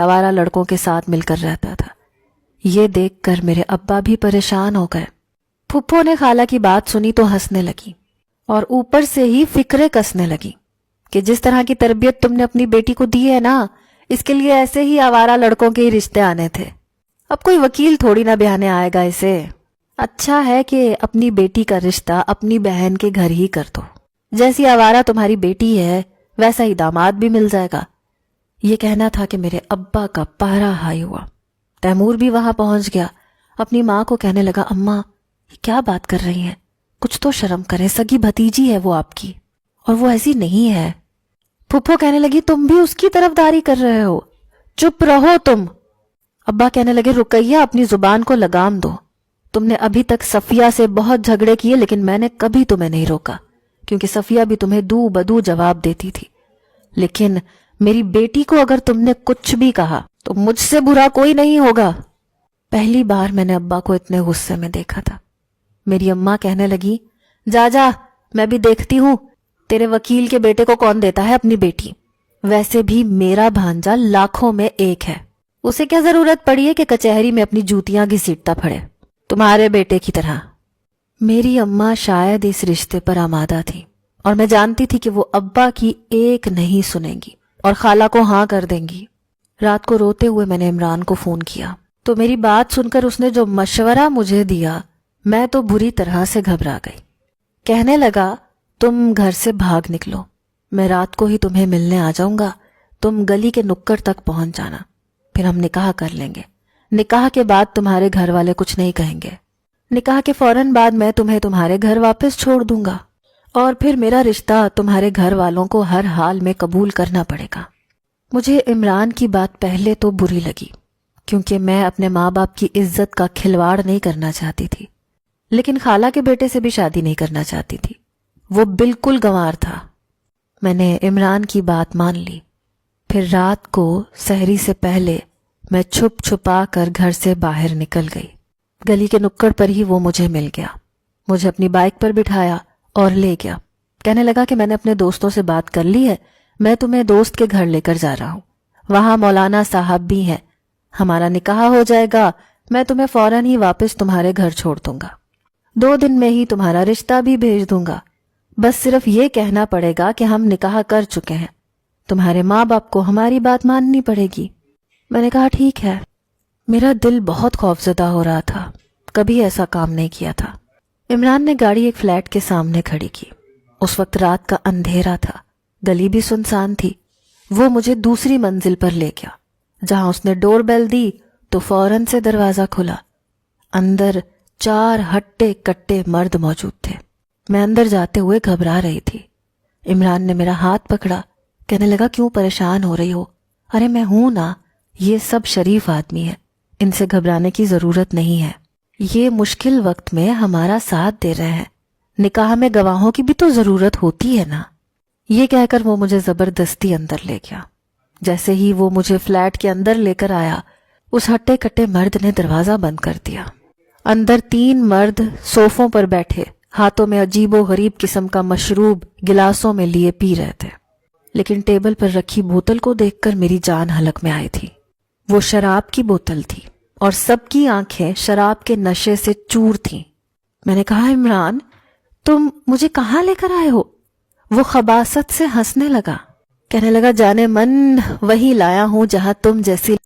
आवारा लड़कों के साथ मिलकर रहता था। ये देखकर मेरे अब्बा भी परेशान हो गए। फुप्पो ने खाला की बात सुनी तो हंसने लगी और ऊपर से ही फिक्रे कसने लगी कि जिस तरह की तरबियत तुमने अपनी बेटी को दी है ना, इसके लिए ऐसे ही आवारा लड़कों के ही रिश्ते आने थे। अब कोई वकील थोड़ी ना ब्याहने आएगा इसे। अच्छा है कि अपनी बेटी का रिश्ता अपनी बहन के घर ही कर दो। जैसी आवारा तुम्हारी बेटी है वैसा ही दामाद भी मिल जाएगा। ये कहना था कि मेरे अब्बा का पारा हाई हुआ। तैमूर भी वहां पहुंच गया। अपनी माँ को कहने लगा, अम्मा ये क्या बात कर रही हैं? कुछ तो शर्म करें, सगी भतीजी है वो आपकी, और वो ऐसी नहीं है। फुप्पो कहने लगी, तुम भी उसकी तरफदारी कर रहे हो, चुप रहो तुम। अब्बा कहने लगे, रुकैया अपनी जुबान को लगाम दो। तुमने अभी तक सफिया से बहुत झगड़े किए लेकिन मैंने कभी तुम्हें नहीं रोका, क्योंकि सफिया भी तुम्हें दू बदू जवाब देती थी। लेकिन मेरी बेटी को अगर तुमने कुछ भी कहा तो मुझसे बुरा कोई नहीं होगा। पहली बार मैंने अब्बा को इतने गुस्से में देखा था। मेरी अम्मा कहने लगी, जा जा, मैं भी देखती हूं तेरे वकील के बेटे को कौन देता है अपनी बेटी। वैसे भी मेरा भांजा लाखों में एक है, उसे क्या जरूरत पड़ी है कि कचहरी में अपनी जूतियां घसीटता पड़े तुम्हारे बेटे की तरह। मेरी अम्मा शायद इस रिश्ते पर आमादा थी और मैं जानती थी कि वो अब्बा की एक नहीं सुनेंगी और खाला को हाँ कर देंगी। रात को रोते हुए मैंने इमरान को फोन किया तो मेरी बात सुनकर उसने जो मशवरा मुझे दिया, मैं तो बुरी तरह से घबरा गई। कहने लगा, तुम घर से भाग निकलो, मैं रात को ही तुम्हें मिलने आ जाऊंगा, तुम गली के नुक्कड़ तक पहुंच जाना, फिर हम निकाह कर लेंगे। निकाह के बाद तुम्हारे घर वाले कुछ नहीं कहेंगे। निकाह के फौरन बाद मैं तुम्हें तुम्हारे घर वापस छोड़ दूंगा और फिर मेरा रिश्ता तुम्हारे घर वालों को हर हाल में कबूल करना पड़ेगा। मुझे इमरान की बात पहले तो बुरी लगी, क्योंकि मैं अपने माँ बाप की इज्जत का खिलवाड़ नहीं करना चाहती थी, लेकिन खाला के बेटे से भी शादी नहीं करना चाहती थी। वो बिल्कुल गंवार था। मैंने इमरान की बात मान ली। फिर रात को सहरी से पहले मैं छुप छुपा कर घर से बाहर निकल गई। गली के नुक्कड़ पर ही वो मुझे मिल गया, मुझे अपनी बाइक पर बिठाया और ले गया। कहने लगा कि मैंने अपने दोस्तों से बात कर ली है, मैं तुम्हें दोस्त के घर लेकर जा रहा हूँ, वहां मौलाना साहब भी हैं, हमारा निकाह हो जाएगा, मैं तुम्हें फौरन ही वापस तुम्हारे घर छोड़ दूंगा, 2 दिन में ही तुम्हारा रिश्ता भी भेज दूंगा। बस सिर्फ ये कहना पड़ेगा कि हम निकाह कर चुके हैं, तुम्हारे माँ बाप को हमारी बात माननी पड़ेगी। मैंने कहा ठीक है। मेरा दिल बहुत खौफजदा हो रहा था, कभी ऐसा काम नहीं किया था। इमरान ने गाड़ी एक फ्लैट के सामने खड़ी की। उस वक्त रात का अंधेरा था, गली भी सुनसान थी। वो मुझे दूसरी मंजिल पर ले गया। जहां उसने डोर बेल दी तो फौरन से दरवाजा खुला। अंदर 4 हट्टे कट्टे मर्द मौजूद थे। मैं अंदर जाते हुए घबरा रही थी। इमरान ने मेरा हाथ पकड़ा, कहने लगा, क्यों परेशान हो रही हो? अरे मैं हूं ना, ये सब शरीफ आदमी है, इनसे घबराने की जरूरत नहीं है, ये मुश्किल वक्त में हमारा साथ दे रहे हैं, निकाह में गवाहों की भी तो जरूरत होती है ना। ये कहकर वो मुझे जबरदस्ती अंदर ले गया। जैसे ही वो मुझे फ्लैट के अंदर लेकर आया, उस हट्टे कट्टे मर्द ने दरवाजा बंद कर दिया। अंदर 3 मर्द सोफों पर बैठे, हाथों में अजीबो गरीब किस्म का मशरूब गिलासों में लिए पी रहे थे। लेकिन टेबल पर रखी बोतल को देखकर मेरी जान हलक में आई थी। वो शराब की बोतल थी और सबकी आंखें शराब के नशे से चूर थीं। मैंने कहा, इमरान तुम मुझे कहाँ लेकर आए हो? वो खबासत से हंसने लगा, कहने लगा, जाने मन वही लाया हूं जहां तुम जैसी